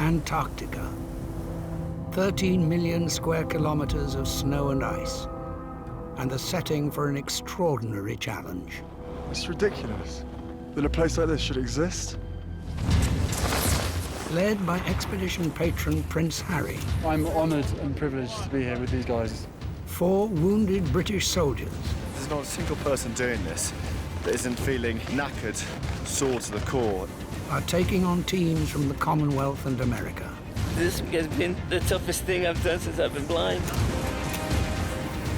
Antarctica. 13 million square kilometers of snow and ice, and the setting for an extraordinary challenge. It's ridiculous that a place like this should exist. Led by expedition patron Prince Harry. I'm honoured and privileged to be here with these guys. 4 wounded British soldiers. There's not a single person doing this that isn't feeling knackered, sore to the core. Are taking on teams from the Commonwealth and America. This has been the toughest thing I've done since I've been blind.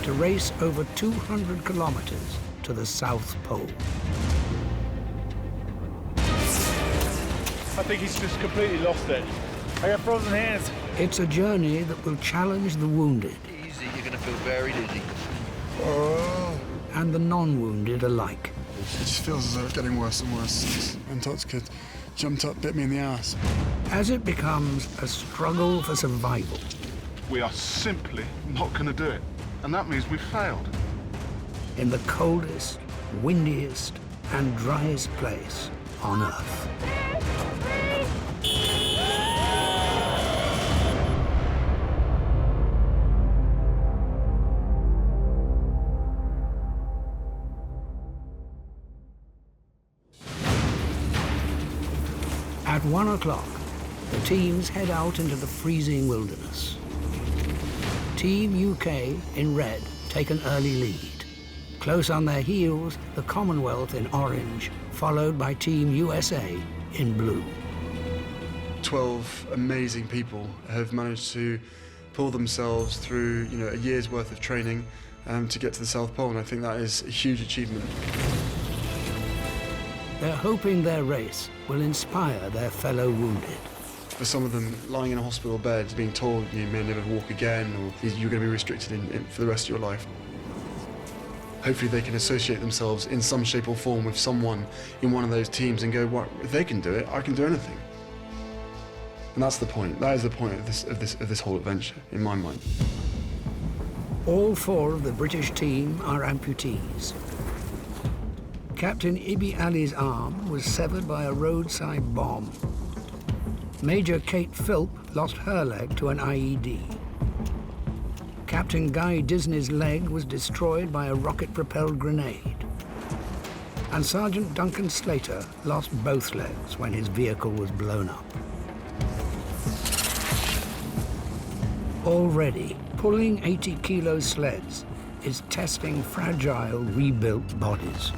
To race over 200 kilometers to the South Pole. I think he's just completely lost it. I got frozen hands. It's a journey that will challenge the wounded. Easy, you're going to feel very dizzy. And the non-wounded alike. It just feels as though it's getting worse and worse. Antarctica jumped up, bit me in the ass. As it becomes a struggle for survival. We are simply not going to do it. And that means we've failed. In the coldest, windiest, and driest place on Earth. At 1 o'clock, the teams head out into the freezing wilderness. Team UK in red take an early lead. Close on their heels, the Commonwealth in orange, followed by Team USA in blue. 12 amazing people have managed to pull themselves through, a year's worth of training to get to the South Pole, and I think that is a huge achievement. They're hoping their race will inspire their fellow wounded. For some of them, lying in a hospital bed, being told you may never walk again, or you're going to be restricted for the rest of your life. Hopefully they can associate themselves in some shape or form with someone in one of those teams and go, well, if they can do it, I can do anything. And that's the point. That is the point of this whole adventure, in my mind. All 4 of the British team are amputees. Captain Ibi Ali's arm was severed by a roadside bomb. Major Kate Philp lost her leg to an IED. Captain Guy Disney's leg was destroyed by a rocket-propelled grenade. And Sergeant Duncan Slater lost both legs when his vehicle was blown up. Already, pulling 80-kilo sleds is testing fragile, rebuilt bodies.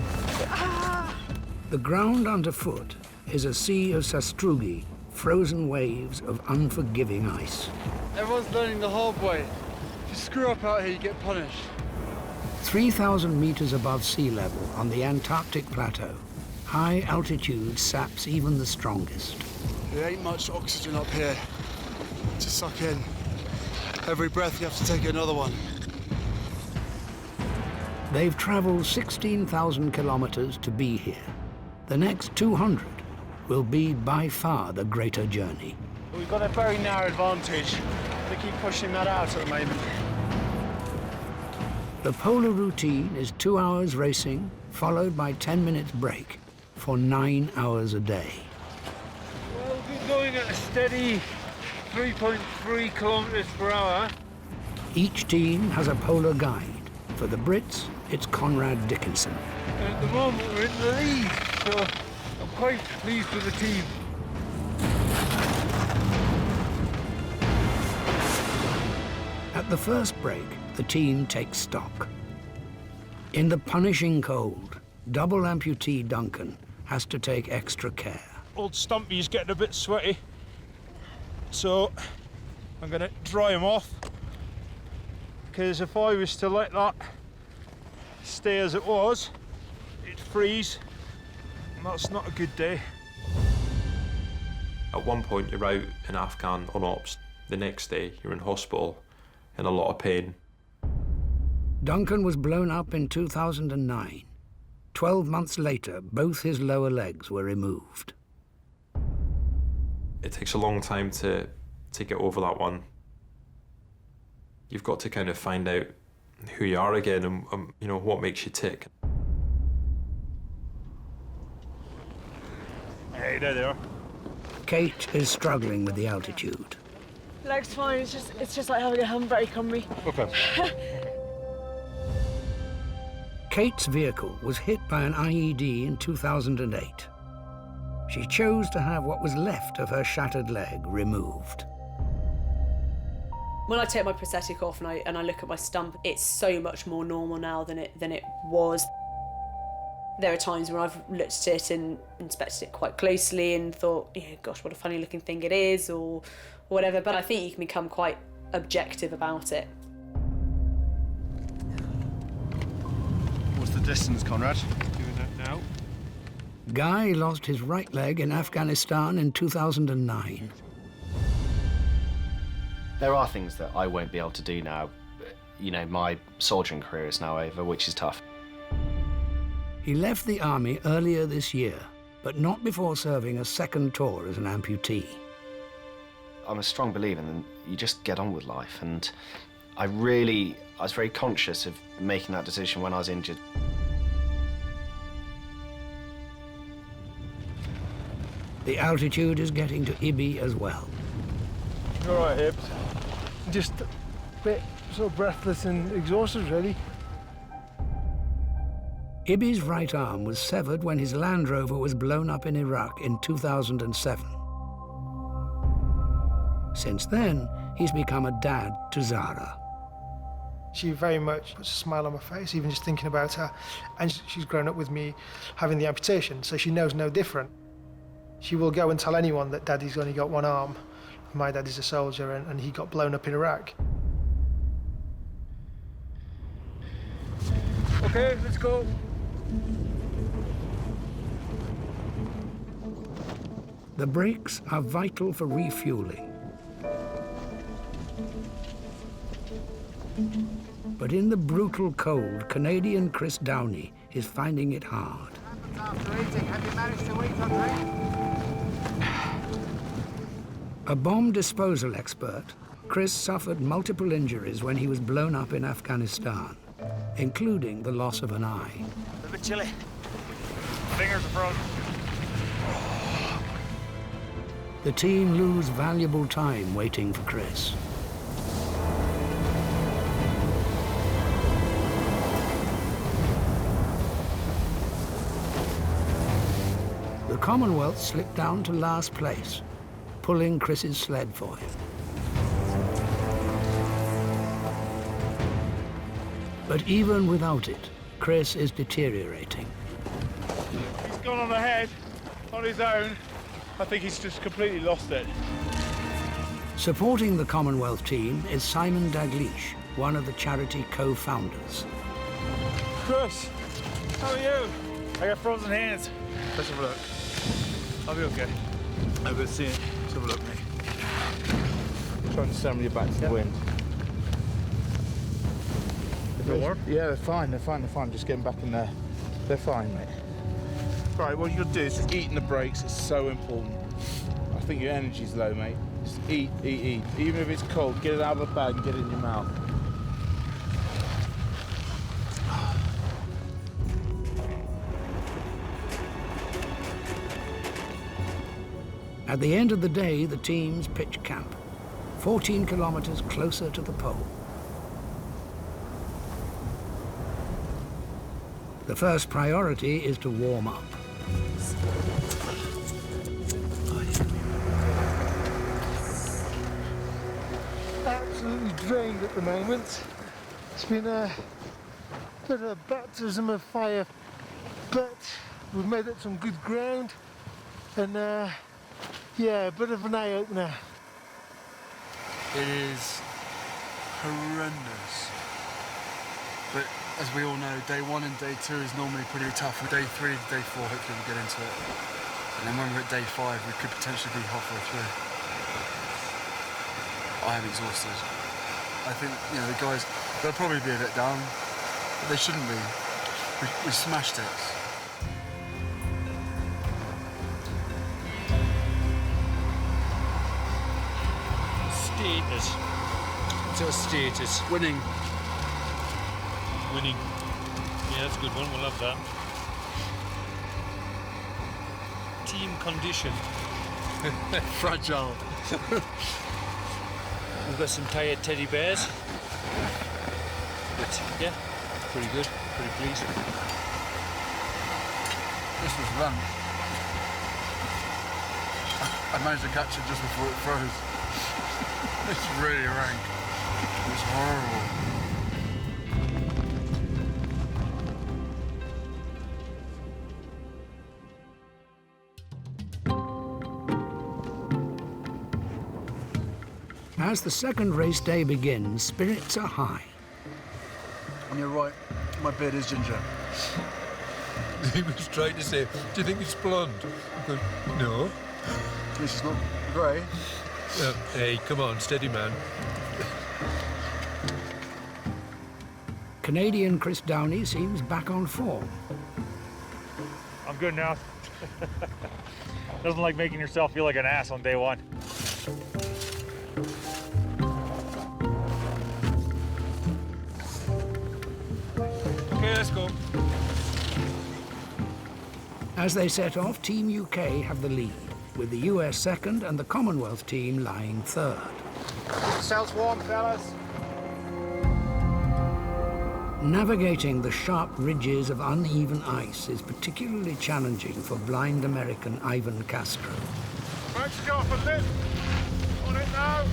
The ground underfoot is a sea of sastrugi, frozen waves of unforgiving ice. Everyone's learning the hard way. If you screw up out here, you get punished. 3,000 meters above sea level on the Antarctic plateau, high altitude saps even the strongest. There ain't much oxygen up here to suck in. Every breath you have to take another one. They've traveled 16,000 kilometers to be here. The next 200 will be by far the greater journey. We've got a very narrow advantage. They keep pushing that out at the moment. The polar routine is 2 hours racing, followed by 10 minutes break for 9 hours a day. Well, we're going at a steady 3.3 kilometers per hour. Each team has a polar guide. For the Brits, it's Conrad Dickinson. And at the moment, we're in the lead, so I'm quite pleased with the team. At the first break, the team takes stock. In the punishing cold, double amputee Duncan has to take extra care. Old Stumpy's getting a bit sweaty, so I'm going to dry him off, because if I was to let that stay as it was, it'd freeze, and that's not a good day. At one point you're out in Afghan on ops, the next day you're in hospital in a lot of pain. Duncan was blown up in 2009. 12 months later, both his lower legs were removed. It takes a long time to get over that one. You've got to kind of find out who you are again and what makes you tick. Hey, there they are. Kate is struggling with the altitude. Leg's fine, it's just like having a handbrake on me. Okay. Kate's vehicle was hit by an IED in 2008. She chose to have what was left of her shattered leg removed. When I take my prosthetic off and I look at my stump, it's so much more normal now than it was. There are times when I've looked at it and inspected it quite closely and thought, yeah, gosh, what a funny looking thing it is, or whatever, but I think you can become quite objective about it. What's the distance, Conrad? Doing that now. Guy lost his right leg in Afghanistan in 2009. There are things that I won't be able to do now. You know, my soldiering career is now over, which is tough. He left the army earlier this year, but not before serving a second tour as an amputee. I'm a strong believer that you just get on with life, and I was very conscious of making that decision when I was injured. The altitude is getting to Ibi as well. You all right, Hibbs? Just a bit sort of breathless and exhausted, really. Ibi's right arm was severed when his Land Rover was blown up in Iraq in 2007. Since then, he's become a dad to Zara. She very much puts a smile on my face, even just thinking about her. And she's grown up with me having the amputation, so she knows no different. She will go and tell anyone that Daddy's only got one arm. My dad is a soldier, and he got blown up in Iraq. Okay, let's go. The brakes are vital for refueling. But in the brutal cold, Canadian Chris Downey is finding it hard. After eating, have you managed to eat or drink? A bomb disposal expert, Chris suffered multiple injuries when he was blown up in Afghanistan, including the loss of an eye. A bit chilly. Fingers are frozen. The team lose valuable time waiting for Chris. The Commonwealth slipped down to last place, pulling Chris's sled for him. But even without it, Chris is deteriorating. He's gone on ahead, on his own. I think he's just completely lost it. Supporting the Commonwealth team is Simon Dalglish, one of the charity co-founders. Chris, how are you? I got frozen hands. Let's have a look. I'll be okay. I've been seeing. Let's have a look, mate. Trying to send you back to the wind. Yeah, they're fine, they're fine. Just getting back in there. They're fine, mate. Right, what you gotta do is just eating the breaks. It's so important. I think your energy's low, mate. Just eat. Even if it's cold, get it out of the bag and get it in your mouth. At the end of the day, the teams pitch camp, 14 kilometers closer to the pole. The first priority is to warm up. Absolutely drained at the moment. It's been a bit of a baptism of fire, but we've made it some good ground, and yeah, a bit of an eye-opener. It is horrendous. But as we all know, day 1 and day 2 is normally pretty tough. Day 3 to day 4, hopefully we'll get into it. And then when we're at day 5, we could potentially be halfway through. I am exhausted. I think, you know, the guys, they'll probably be a bit down, but they shouldn't be. We smashed it. Status. What's our status? Winning. Winning. Yeah, that's a good one. We'll have that. Team condition. Fragile. We've got some tired teddy bears. But yeah, pretty good, pretty pleased. This was rank. I managed to catch it just before it froze. It's really rank. It's horrible. As the second race day begins, spirits are high. And you're right, my beard is ginger. He was trying to say, do you think it's blonde? I'm going, no. At least it's not grey. Hey, come on, steady man. Canadian Chris Downey seems back on form. I'm good now. Doesn't like making yourself feel like an ass on day one. Okay, let's go. As they set off, Team UK have the lead, with the US second and the Commonwealth team lying third. Yourselves warm, fellas. Navigating the sharp ridges of uneven ice is particularly challenging for blind American Ivan Castro. Right, go off a lift. On it now.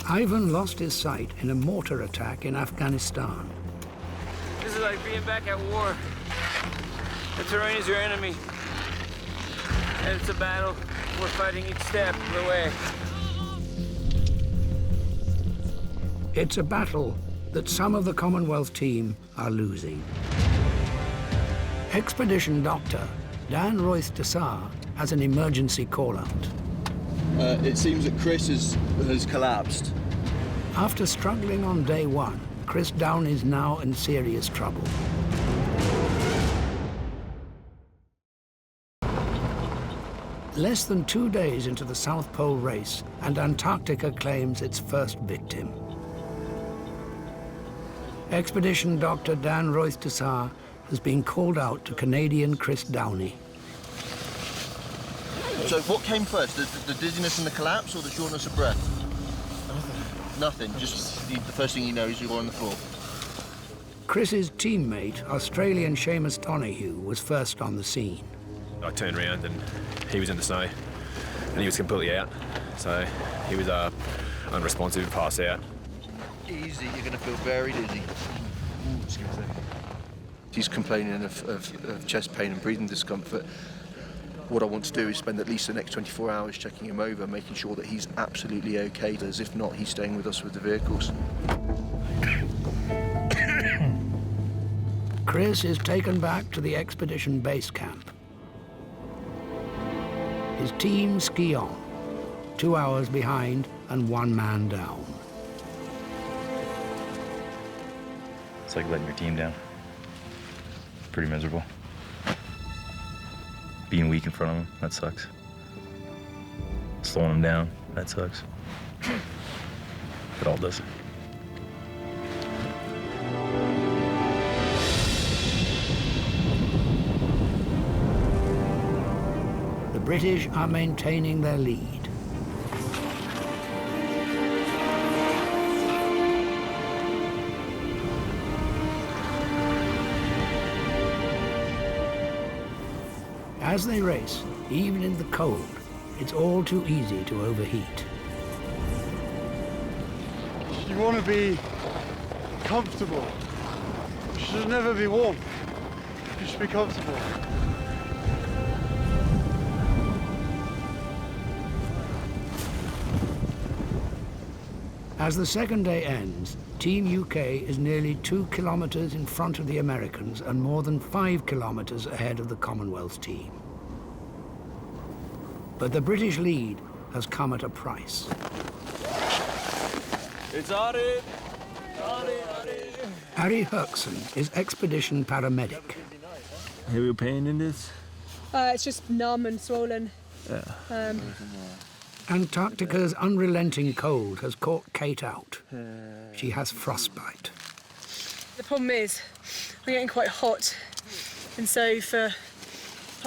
Ivan lost his sight in a mortar attack in Afghanistan. This is like being back at war. The terrain is your enemy. And it's a battle. We're fighting each step of the way. It's a battle that some of the Commonwealth team are losing. Expedition Doctor Dan Royth Dessar has an emergency call-out. It seems that Chris has collapsed. After struggling on day one, Chris Downey is now in serious trouble. Less than 2 days into the South Pole race, and Antarctica claims its first victim. Expedition Dr. Dan Royth Dessar has been called out to Canadian Chris Downey. So what came first, the dizziness and the collapse, or the shortness of breath? Nothing. Just the first thing you know is you're on the floor. Chris's teammate, Australian Seamus Donoghue, was first on the scene. I turned around and he was in the snow and he was completely out. So he was unresponsive and passed out. Easy, you're going to feel very dizzy. He's complaining of chest pain and breathing discomfort. What I want to do is spend at least the next 24 hours checking him over, making sure that he's absolutely okay, as if not, he's staying with us with the vehicles. Chris is taken back to the expedition base camp. His team ski on, 2 hours behind and 1 man down. It's like letting your team down. Pretty miserable. Being weak in front of them, that sucks. Slowing them down, that sucks. It all does. The British are maintaining their lead. As they race, even in the cold, it's all too easy to overheat. You want to be comfortable. You should never be warm. You should be comfortable. As the second day ends, Team UK is nearly 2 kilometers in front of the Americans and more than 5 kilometers ahead of the Commonwealth team. But the British lead has come at a price. It's on it. Harry Herkson is expedition paramedic. Heavy pain in this? It's just numb and swollen. Yeah. Antarctica's unrelenting cold has caught Kate out. She has frostbite. The problem is, I'm getting quite hot, and so for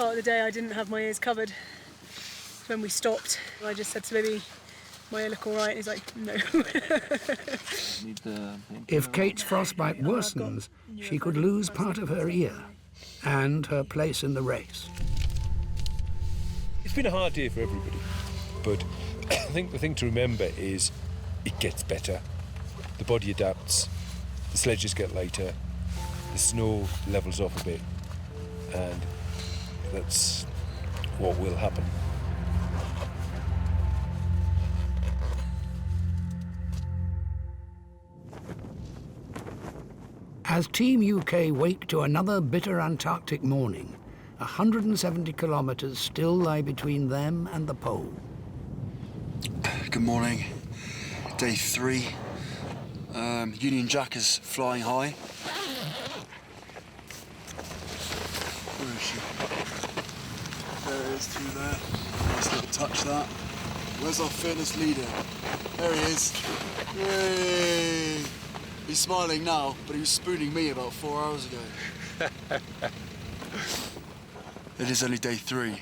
part of the day I didn't have my ears covered. When we stopped, I just said to Libby, my ear look all right? And he's like, no. If Kate's frostbite worsens, she could lose part of her ear and her place in the race. It's been a hard day for everybody, but I think the thing to remember is it gets better. The body adapts, the sledges get lighter, the snow levels off a bit, and that's what will happen. As Team UK wake to another bitter Antarctic morning, 170 kilometres still lie between them and the pole. Good morning. Day 3. Union Jack is flying high. Where is she? There it is through there. Nice little touch that. Where's our fearless leader? There he is. Yay! He's smiling now, but he was spooning me about 4 hours ago. It is only day 3,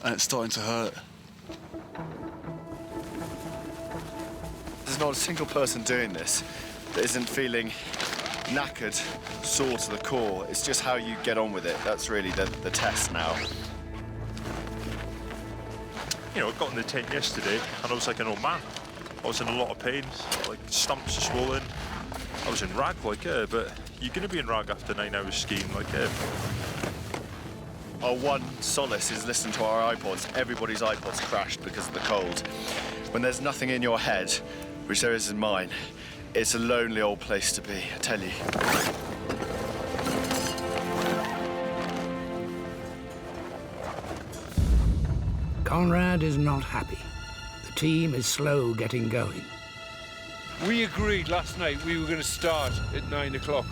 and it's starting to hurt. There's not a single person doing this that isn't feeling knackered, sore to the core. It's just how you get on with it. That's really the test now. You know, I got in the tent yesterday and I was like an old man. I was in a lot of pain, like stumps are swollen. I was in rag, but you're going to be in rag after 9 hours skiing, Our one solace is listening to our iPods. Everybody's iPods crashed because of the cold. When there's nothing in your head, which there is in mine, it's a lonely old place to be, I tell you. Conrad is not happy. The team is slow getting going. We agreed last night we were going to start at 9 o'clock.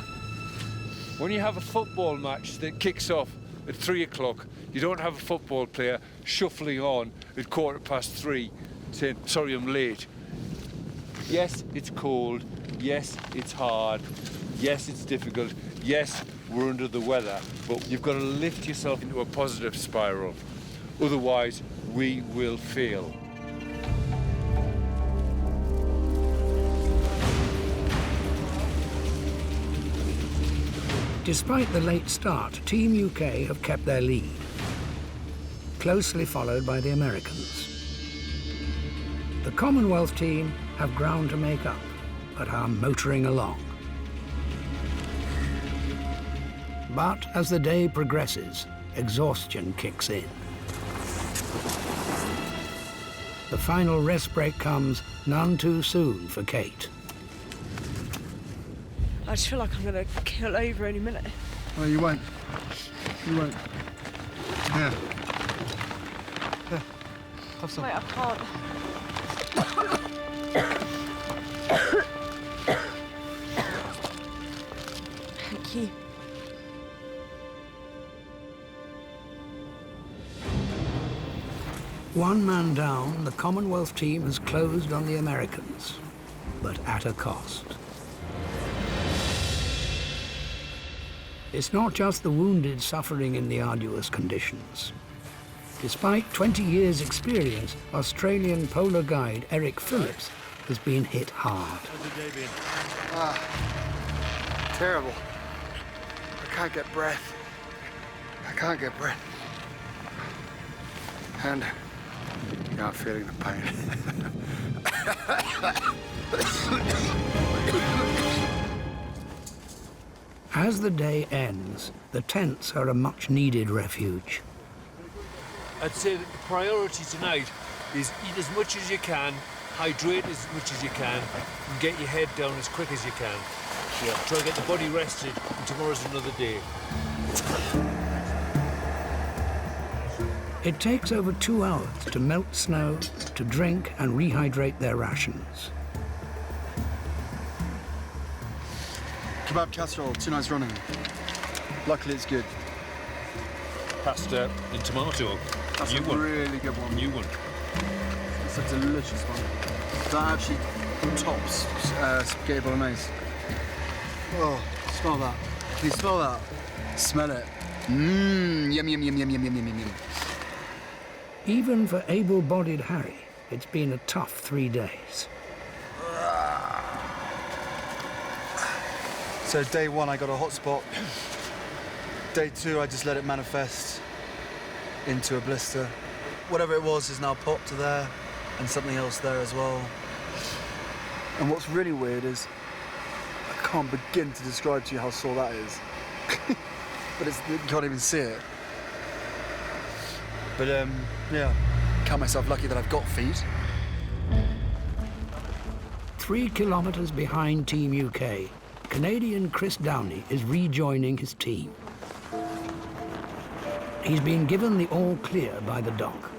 When you have a football match that kicks off at 3 o'clock, you don't have a football player shuffling on at 3:15 saying, sorry, I'm late. Yes, it's cold. Yes, it's hard. Yes, it's difficult. Yes, we're under the weather. But you've got to lift yourself into a positive spiral. Otherwise, we will fail. Despite the late start, Team UK have kept their lead, closely followed by the Americans. The Commonwealth team have ground to make up, but are motoring along. But as the day progresses, exhaustion kicks in. The final rest break comes none too soon for Kate. I just feel like I'm going to keel over any minute. Oh, you won't. You won't. Here. Here. Have some. Wait, I can't. Thank you. One man down, the Commonwealth team has closed on the Americans, but at a cost. It's not just the wounded suffering in the arduous conditions. Despite 20 years' experience, Australian polar guide Eric Phillips has been hit hard. How's the day been? Terrible. I can't get breath. I can't get breath. And you're not feeling the pain. As the day ends, the tents are a much-needed refuge. I'd say that the priority tonight is eat as much as you can, hydrate as much as you can, and get your head down as quick as you can. Yeah. Try and get the body rested, and tomorrow's another day. It takes over 2 hours to melt snow, to drink and rehydrate their rations. Kebab casserole, 2 nights running. Luckily it's good. Pasta and tomato. That's New a one. really good one. New one. It's a delicious one. That actually tops spaghetti bolognese. Oh, smell that. Can you smell that? Smell it. Yum, yum, yum, yum, yum, yum, yum, yum. Even for able-bodied Harry, it's been a tough 3 days. So day 1, I got a hot spot. Day 2, I just let it manifest into a blister. Whatever it was is now popped to there, and something else there as well. And what's really weird is I can't begin to describe to you how sore that is. But you can't even see it. But yeah, count myself lucky that I've got feet. 3 kilometres behind Team UK, Canadian Chris Downey is rejoining his team. He's been given the all clear by the doc,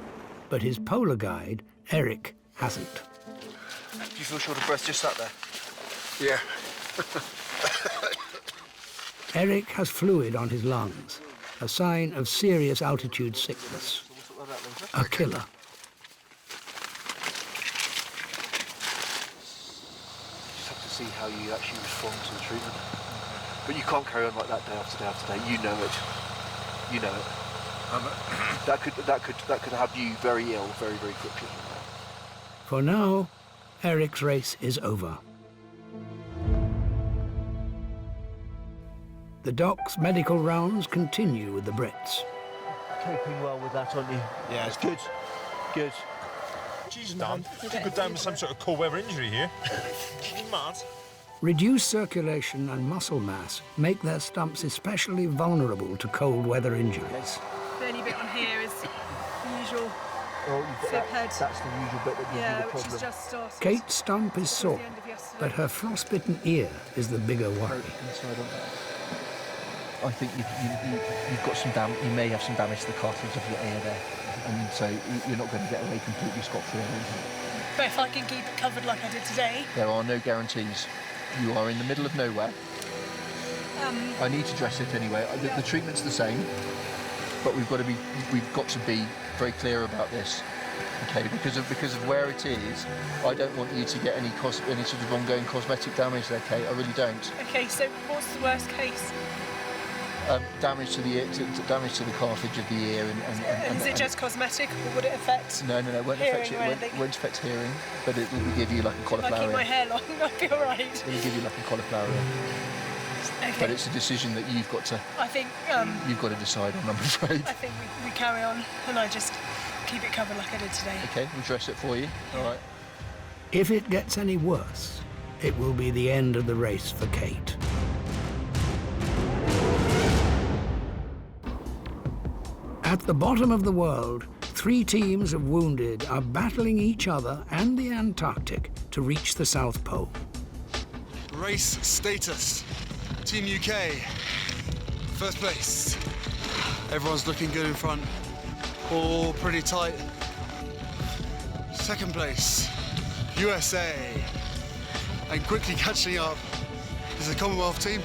but his polar guide, Eric, hasn't. Do you feel short of breath just sat there? Yeah. Eric has fluid on his lungs, a sign of serious altitude sickness. A killer. Just have to see how you actually respond to the treatment. But you can't carry on like that day after day after day. You know it. You know it. That could have you very ill very, very quickly. For now, Eric's race is over. The doc's medical rounds continue with the Brits. Coping well with that, aren't you? Yeah, it's good. Good. Jeez, Dan, you could go down with some sort of cold weather injury here. You mad? Reduced circulation and muscle mass make their stumps especially vulnerable to cold weather injuries. The only bit on here is the usual fib head. That's the usual bit that gives you the problem. Which is just started. Kate's stump is sore, but her frostbitten ear is the bigger worry. I think you've got some damage. You may have some damage to the cartilage of your ear there, and so you're not going to get away completely scot-free. But if I can keep it covered like I did today, there are no guarantees. You are in the middle of nowhere. I need to dress it anyway. The treatment's the same, but we've got to be very clear about this, okay? Because of where it is, I don't want you to get any sort of ongoing cosmetic damage there, Kate. I really don't. Okay, so what's the worst case? Damage to the ear, damage to the cartilage of the ear, and is it just cosmetic, or would it affect? No, it won't affect you. It won't affect hearing, but it will give you like a cauliflower. If I keep my hair long, I'll be all right. It'll give you like a cauliflower ear. Okay. But it's a decision that you've got to. I think. You've got to decide on, I'm afraid. I think we carry on, and I just keep it covered like I did today. Okay, we'll dress it for you. All right. If it gets any worse, it will be the end of the race for Kate. At the bottom of the world, 3 teams of wounded are battling each other and the Antarctic to reach the South Pole. Race status. Team UK, first place. Everyone's looking good in front. All pretty tight. Second place, USA. And quickly catching up is the Commonwealth team.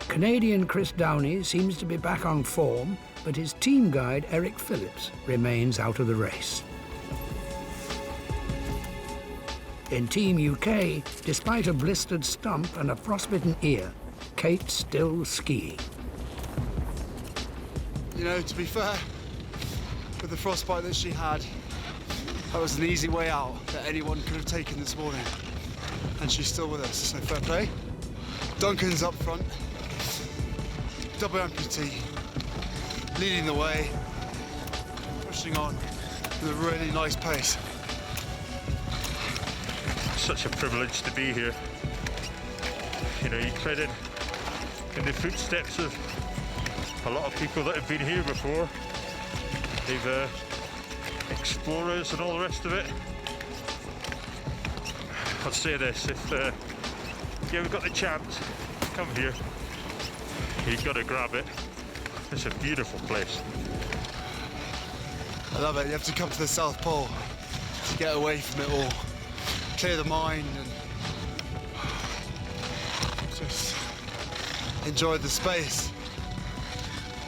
Canadian Chris Downey seems to be back on form, but his team guide, Eric Phillips, remains out of the race. In Team UK, despite a blistered stump and a frostbitten ear, Kate's still skiing. You know, to be fair, with the frostbite that she had, that was an easy way out that anyone could have taken this morning. And she's still with us, so fair play. Duncan's up front. Double amputee, leading the way, pushing on with a really nice pace. Such a privilege to be here. You know, you tread in the footsteps of a lot of people that have been here before. They've explorers and all the rest of it. I'd say this, if you ever got the chance, come here. You've got to grab it. It's a beautiful place. I love it. You have to come to the South Pole to get away from it all, clear the mind, and just enjoy the space.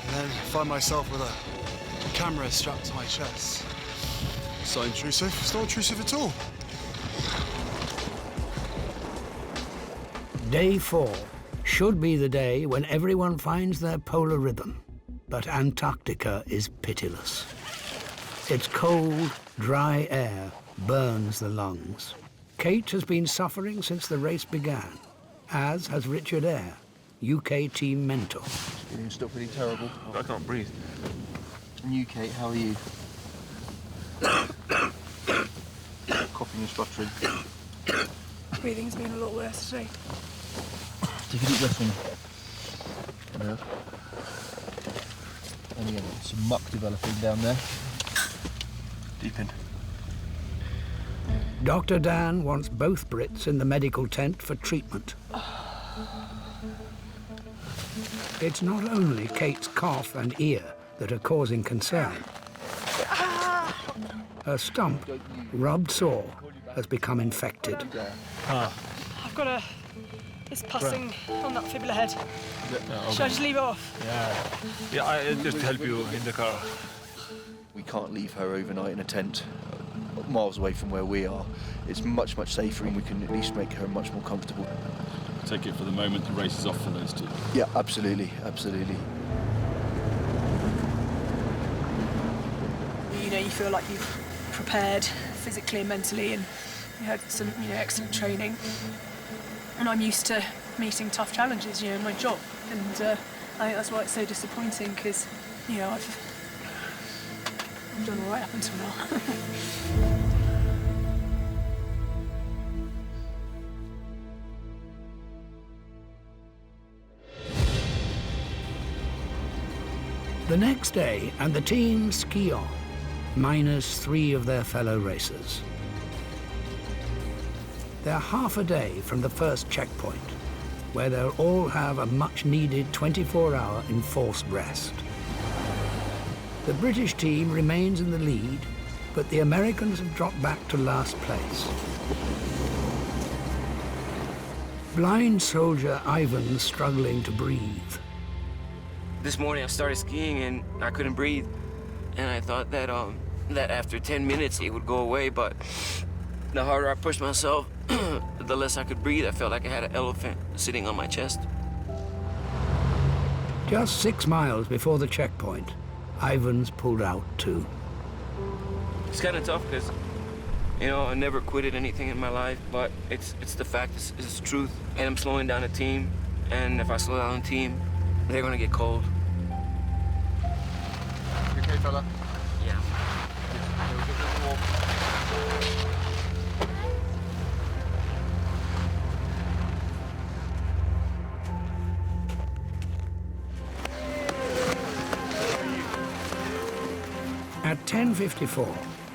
And then find myself with a camera strapped to my chest. It's not intrusive. It's not intrusive at all. Day 4. should be the day when everyone finds their polar rhythm. But Antarctica is pitiless. Its cold, dry air burns the lungs. Kate has been suffering since the race began, as has Richard Eyre, UK team mentor. You're doing stuff really terrible. I can't breathe. And you, Kate, how are you? Coughing and spluttering. Breathing's been a lot worse today. Take a deep breath in. No. And again, some muck developing down there. Deep in. Dr. Dan wants both Brits in the medical tent for treatment. It's not only Kate's cough and ear that are causing concern. Her stump, rubbed sore, has become infected. I've got this passing on that fibula head. Should I just leave it off? Yeah, I just help you in the car. We can't leave her overnight in a tent miles away from where we are. It's much, much safer, and we can at least make her much more comfortable. Take it for the moment the race is off for those two. Yeah, absolutely, absolutely. You know, you feel like you've prepared physically and mentally, and you had some, excellent training. And I'm used to meeting tough challenges, in my job. And I think that's why it's so disappointing, because, I've done all right up until now. The next day, and the team ski on, minus 3 of their fellow racers. They're half a day from the first checkpoint, where they'll all have a much-needed 24-hour enforced rest. The British team remains in the lead, but the Americans have dropped back to last place. Blind soldier Ivan's struggling to breathe. This morning I started skiing and I couldn't breathe, and I thought that that after 10 minutes it would go away, but the harder I pushed myself, the less I could breathe. I felt like I had an elephant sitting on my chest. Just 6 miles before the checkpoint, Ivan's pulled out too. It's kind of tough because, I never quitted anything in my life, but it's the fact, it's the truth. And I'm slowing down the team, and if I slow down the team, they're gonna get cold. You okay, fella? Yeah. At 10:54,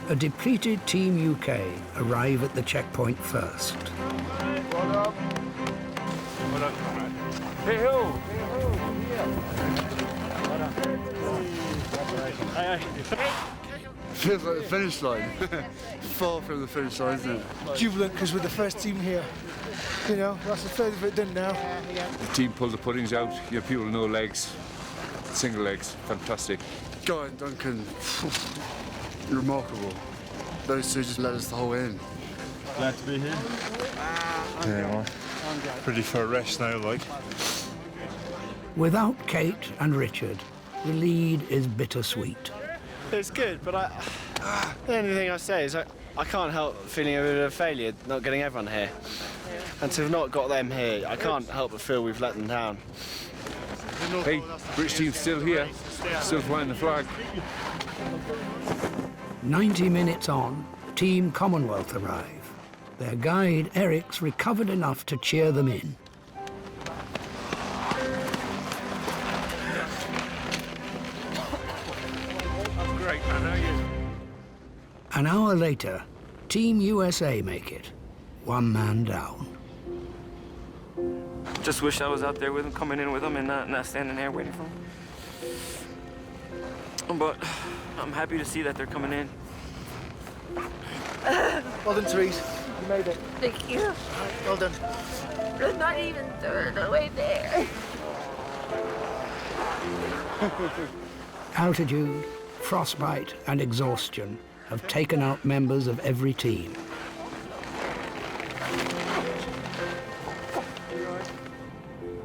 a depleted Team UK arrive at the checkpoint first. Hey ho! Feels like the finish line. Far from the finish line, isn't it? Jubilant because we're the first team here. That's a third of it done now. The team pulled the puddings out. You have people no legs, single legs, fantastic. Guy and Duncan, remarkable. Those two just let us the whole way in. Glad to be here. Yeah, ready for a rest now, like. Without Kate and Richard, the lead is bittersweet. It's good, but the only thing I say is I can't help feeling a bit of a failure not getting everyone here. And to have not got them here, I can't help but feel we've let them down. Hey, British team's still here, still flying the flag. 90 minutes on, Team Commonwealth arrive. Their guide, Eric's, recovered enough to cheer them in. Great, I know you. An hour later, Team USA make it, 1 man down. Just wish I was out there with them, coming in with them, and not standing there waiting for them. But I'm happy to see that they're coming in. Well done, Therese. You made it. Thank you. Well done. We're not even third of the way there. Altitude, frostbite, and exhaustion have taken out members of every team.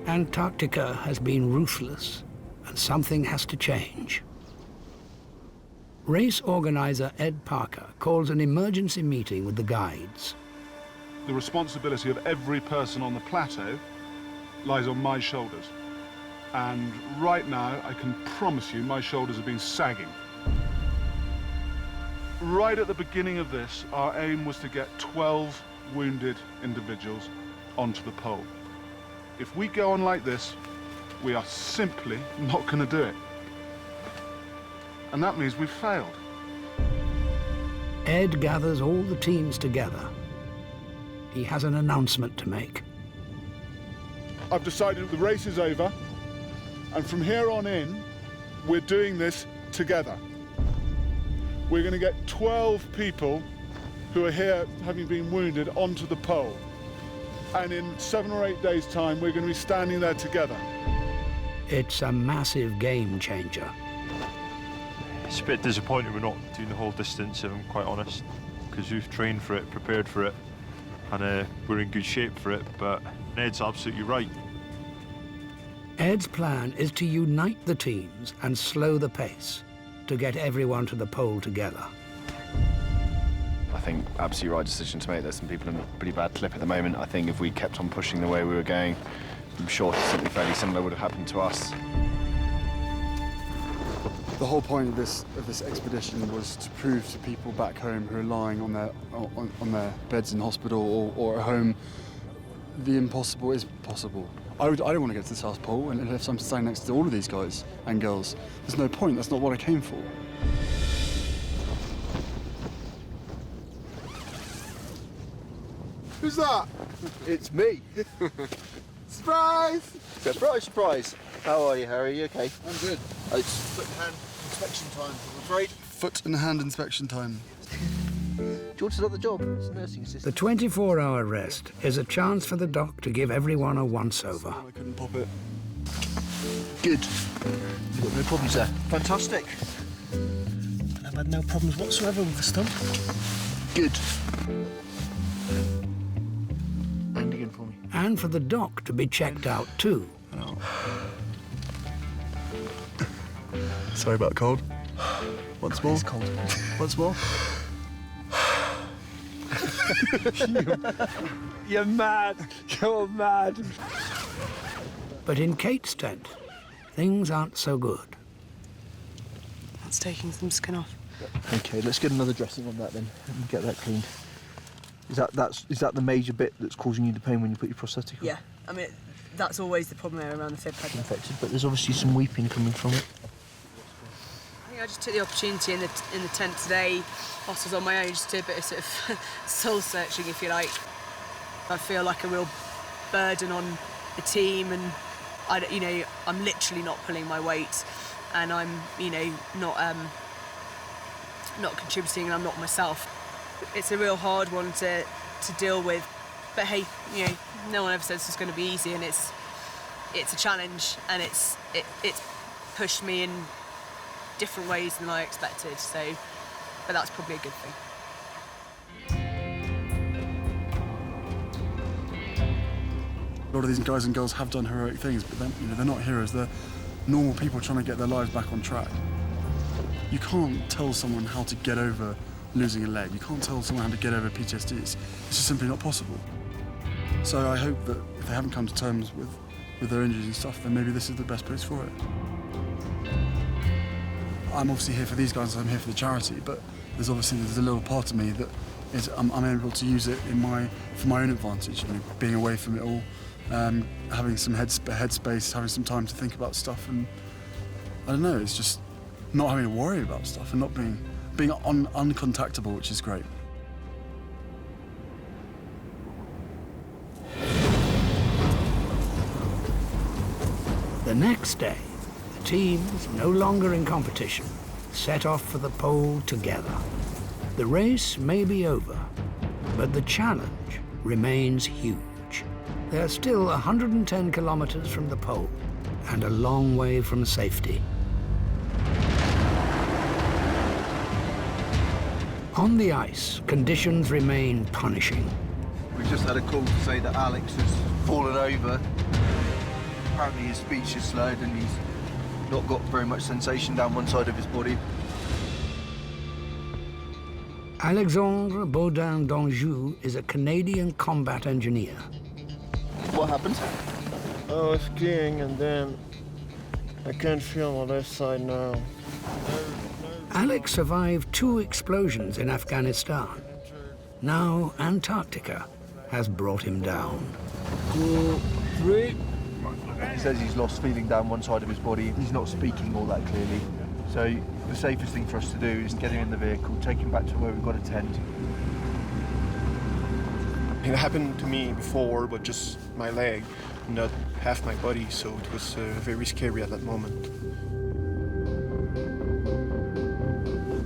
Antarctica has been ruthless, and something has to change. Race organizer Ed Parker calls an emergency meeting with the guides. The responsibility of every person on the plateau lies on my shoulders. And right now, I can promise you, my shoulders have been sagging. Right at the beginning of this, our aim was to get 12 wounded individuals onto the pole. If we go on like this, we are simply not going to do it. And that means we've failed. Ed gathers all the teams together. He has an announcement to make. I've decided the race is over, and from here on in, we're doing this together. We're going to get 12 people who are here having been wounded onto the pole. And in 7 or 8 days' time, we're going to be standing there together. It's a massive game changer. It's a bit disappointing we're not doing the whole distance, if I'm quite honest, because we've trained for it, prepared for it, and we're in good shape for it, but Ned's absolutely right. Ed's plan is to unite the teams and slow the pace to get everyone to the pole together. I think absolutely right decision to make. There's some people in a pretty bad clip at the moment. I think if we kept on pushing the way we were going, I'm sure something fairly similar would have happened to us. The whole point of this expedition was to prove to people back home who are lying on their beds in hospital or at home, the impossible is possible. I don't want to get to the South Pole and if I'm standing next to all of these guys and girls. There's no point. That's not what I came for. Who's that? It's me. Surprise! Surprise, surprise. How are you, Harry? You okay? I'm good. It's foot and hand inspection time, I'm afraid. Foot and hand inspection time. Do you want another job? It's nursing assistant. The 24-hour rest is a chance for the doc to give everyone a once-over. I couldn't pop it. Good. You've got no problems there. Fantastic. And I've had no problems whatsoever with the stump. Good. And again for me. And for the doc to be checked out too. Oh. Sorry about cold. Once more. It's cold. Once more. You're mad. You're mad. But in Kate's tent, things aren't so good. That's taking some skin off. Okay, let's get another dressing on that then and get that cleaned. Is that the major bit that's causing you the pain when you put your prosthetic on? Yeah, I mean, that's always the problem there around the fib pad. Infected, but there's obviously some weeping coming from it. I think I just took the opportunity in the tent today, whilst I was on my own, just to do a bit of sort of soul searching, if you like. I feel like a real burden on the team, and I'm literally not pulling my weight, and I'm not contributing, and I'm not myself. It's a real hard one to deal with, but hey, no one ever says it's going to be easy, and it's a challenge, and it's pushed me in different ways than I expected. So, but that's probably a good thing. A lot of these guys and girls have done heroic things, but they're not heroes. They're normal people trying to get their lives back on track. You can't tell someone how to get over losing a leg. You can't tell someone how to get over PTSD. It's just simply not possible. So I hope that if they haven't come to terms with their injuries and stuff, then maybe this is the best place for it. I'm obviously here for these guys, I'm here for the charity, but there's a little part of me that is I'm able to use it for my own advantage. Being away from it all, having some headspace, having some time to think about stuff, and I don't know. It's just not having to worry about stuff and not being uncontactable, which is great. The next day, the teams, no longer in competition, set off for the pole together. The race may be over, but the challenge remains huge. They're still 110 kilometers from the pole and a long way from safety. On the ice, conditions remain punishing. We've just had a call to say that Alex has fallen over. apparently his speech is slurred and he's not got very much sensation down one side of his body. Alexandre Baudin d'Anjou is a Canadian combat engineer. What happened? I was skiing and then I can't feel my left side now. Alex survived 2 explosions in Afghanistan. Now Antarctica has brought him down. 2, 3. He says he's lost feeling down one side of his body. He's not speaking all that clearly. So the safest thing for us to do is get him in the vehicle, take him back to where we've got a tent. It happened to me before, but just my leg, not half my body, so it was very scary at that moment.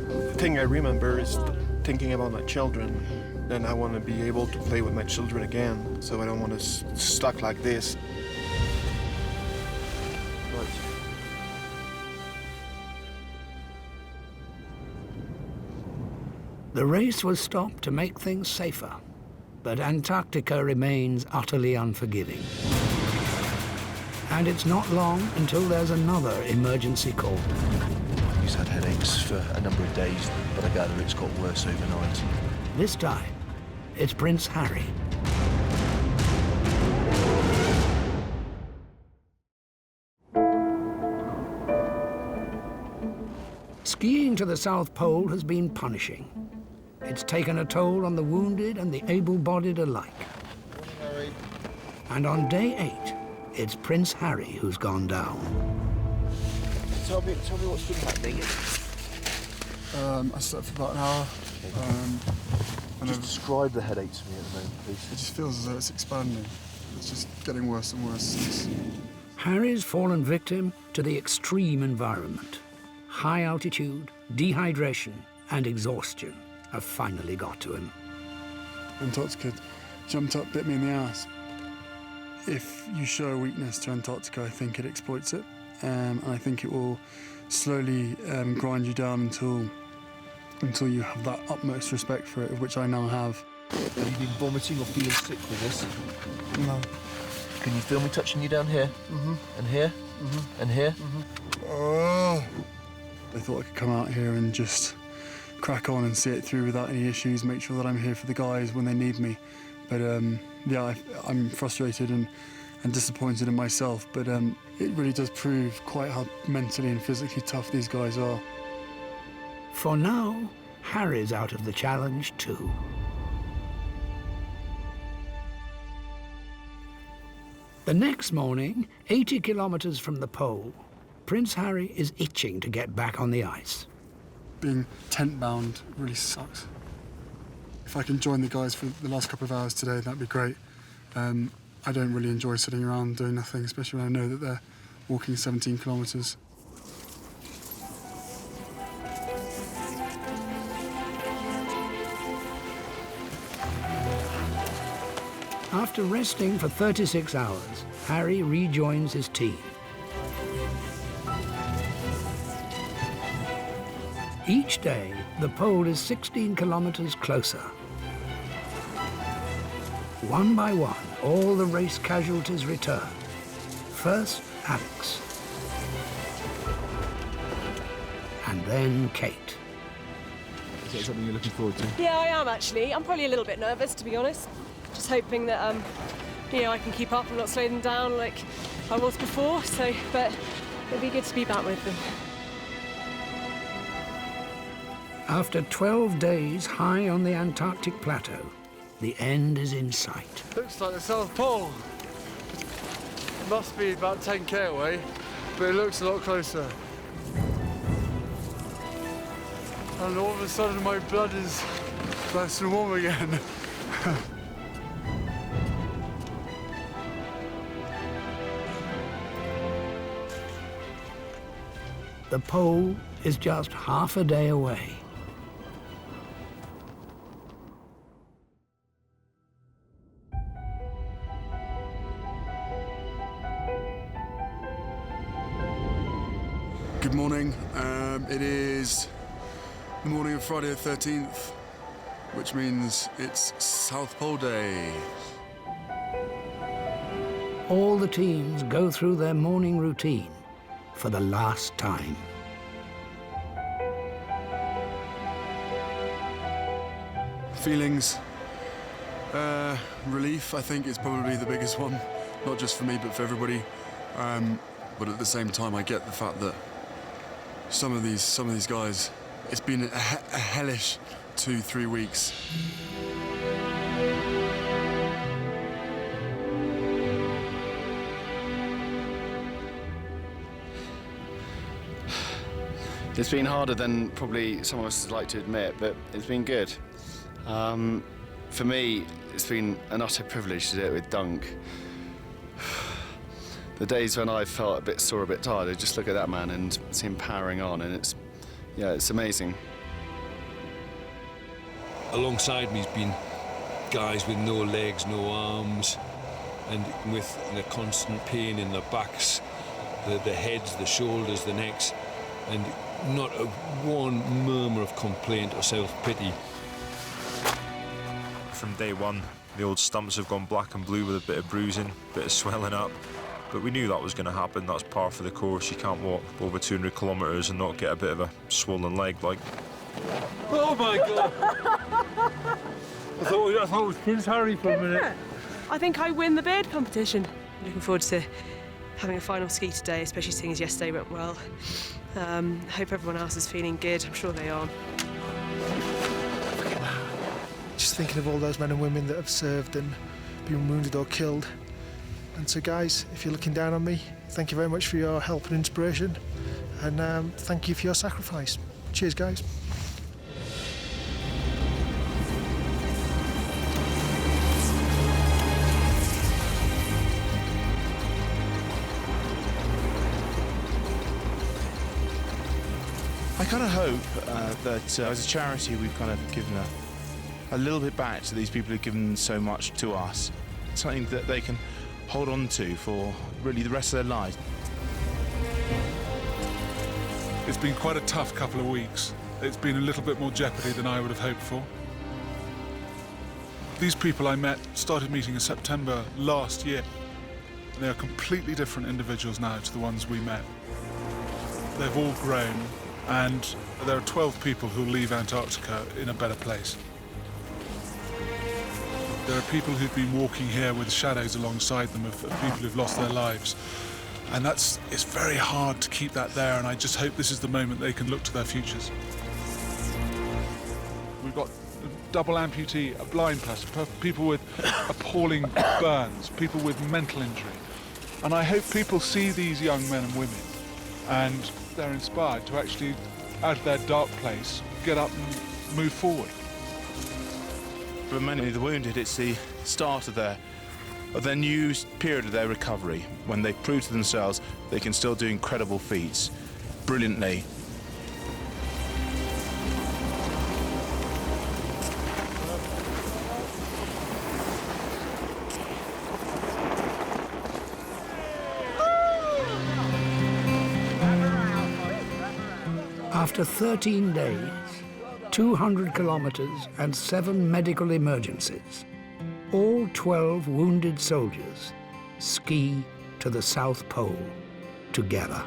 The thing I remember is thinking about my children, and I want to be able to play with my children again, so I don't want to stuck like this. The race was stopped to make things safer, but Antarctica remains utterly unforgiving. And it's not long until there's another emergency call. He's had headaches for a number of days, but I gather it's got worse overnight. This time, it's Prince Harry. Skiing to the South Pole has been punishing. It's taken a toll on the wounded and the able-bodied alike. And on day 8, it's Prince Harry who's gone down. Tell me what's been happening. I slept for about an hour. Just describe the headache to me at the moment, please. It just feels as though it's expanding. It's just getting worse and worse. Harry's fallen victim to the extreme environment. High altitude, dehydration, and exhaustion have finally got to him. Antarctica jumped up, bit me in the ass. If you show a weakness to Antarctica, I think it exploits it. And I think it will slowly grind you down until you have that utmost respect for it, of which I now have. Have you been vomiting or feeling sick with this? No. Can you feel me touching you down here? And here? And here? Oh. I thought I could come out here and just crack on and see it through without any issues, make sure that I'm here for the guys when they need me. But yeah, I'm frustrated and disappointed in myself, but it really does prove quite how mentally and physically tough these guys are. For now, Harry's out of the challenge too. The next morning, 80 kilometers from the pole, Prince Harry is itching to get back on the ice. Being tent-bound really sucks. If I can join the guys for the last couple of hours today, that'd be great. I don't really enjoy sitting around doing nothing, especially when I know that they're walking 17 kilometers. After resting for 36 hours, Harry rejoins his team. Each day, the pole is 16 kilometers closer. One by one, all the race casualties return. First, Alex. And then Kate. Is that something you're looking forward to? Yeah, I am actually. I'm probably a little bit nervous, to be honest. Just hoping that, I can keep up and not slow them down like I was before. But it'll be good to be back with them. After 12 days high on the Antarctic plateau, the end is in sight. Looks like the South Pole. It must be about 10k away, but it looks a lot closer. And all of a sudden my blood is nice and warm again. The pole is just half a day away. Good morning. It is the morning of Friday the 13th, which means it's South Pole Day. all the teams go through their morning routine for the last time. Feelings, relief, I think, is probably the biggest one. Not just for me, but for everybody. But at the same time, I get the fact that some of these guys, it's been a hellish 2-3 weeks. It's been harder than probably some of us would like to admit, but it's been good. For me, it's been an utter privilege to do it with Dunk. The days when I felt a bit sore, a bit tired, I just look at that man and see him powering on, and it's amazing. Alongside me has been guys with no legs, no arms, and with constant pain in their backs, the heads, the shoulders, the necks, and not one murmur of complaint or self-pity. From day one, the old stumps have gone black and blue with a bit of bruising, a bit of swelling up. But we knew that was going to happen. That's par for the course. You can't walk over 200 kilometres and not get a bit of a swollen leg, like. Oh my God! I thought it was Prince Harry for a minute. I think I win the beard competition. Looking forward to having a final ski today, especially seeing as yesterday went well. Hope everyone else is feeling good. I'm sure they are. Just thinking of all those men and women that have served and been wounded or killed. And so, guys, if you're looking down on me, thank you very much for your help and inspiration. And thank you for your sacrifice. Cheers, guys. I kind of hope that as a charity we've kind of given a little bit back to these people who've given so much to us. Something that they can hold on to for really the rest of their lives. It's been quite a tough couple of weeks. It's been a little bit more jeopardy than I would have hoped for. These people I started meeting in September last year. They are completely different individuals now to the ones we met. They've all grown, and there are 12 people who leave Antarctica in a better place. There are people who've been walking here with shadows alongside them of people who've lost their lives. And it's very hard to keep that there, and I just hope this is the moment they can look to their futures. We've got a double amputee, a blind person, people with appalling burns, people with mental injury. And I hope people see these young men and women and they're inspired to actually, out of their dark place, get up and move forward. For many of the wounded, it's the start of their new period of their recovery, when they prove to themselves they can still do incredible feats brilliantly. After 13 days, 200 kilometers and 7 medical emergencies, all 12 wounded soldiers ski to the South Pole together.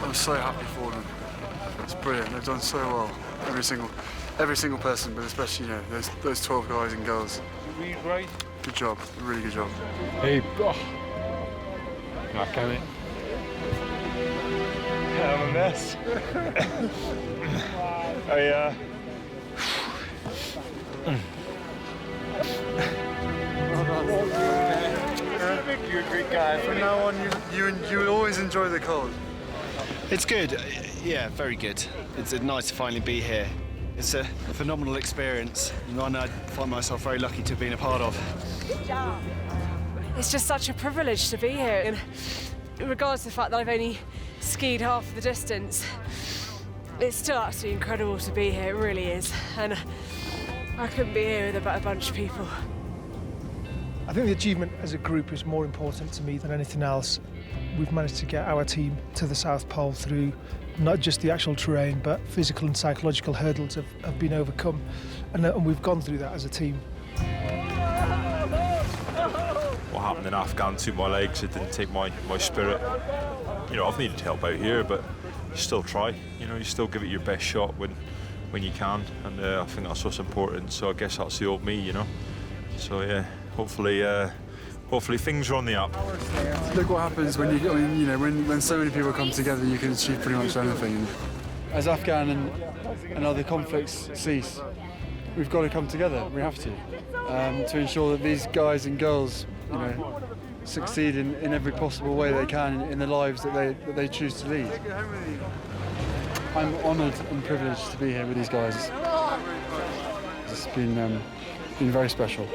I'm so happy for them. It's brilliant. They've done so well. Every single person, but especially those 12 guys and girls. Right. Good job. Really good job. Hey, oh. I can't. I'm a mess. You're a great guy. From now on, you will always enjoy the cold. It's good. Yeah, very good. It's nice to finally be here. It's a phenomenal experience, and one I find myself very lucky to have been a part of. Good job. It's just such a privilege to be here, and regardless of the fact that I've only skied half the distance, it's still absolutely incredible to be here. It really is. And I couldn't be here with a better bunch of people. I think the achievement as a group is more important to me than anything else. We've managed to get our team to the South Pole through not just the actual terrain, but physical and psychological hurdles have been overcome. And we've gone through that as a team. What happened in Afghan took my legs, it didn't take my spirit. You know, I've needed help out here, but you still try. You know, you still give it your best shot when you can, and I think that's what's important. So I guess that's the old me, you know. So yeah, hopefully things are on the up. Look what happens when when so many people come together, you can achieve pretty much anything. As Afghan and other conflicts cease, we've got to come together. We have to ensure that these guys and girls, you know, succeed in every possible way they can in the lives that they choose to lead. I'm honoured and privileged to be here with these guys. It's been very special.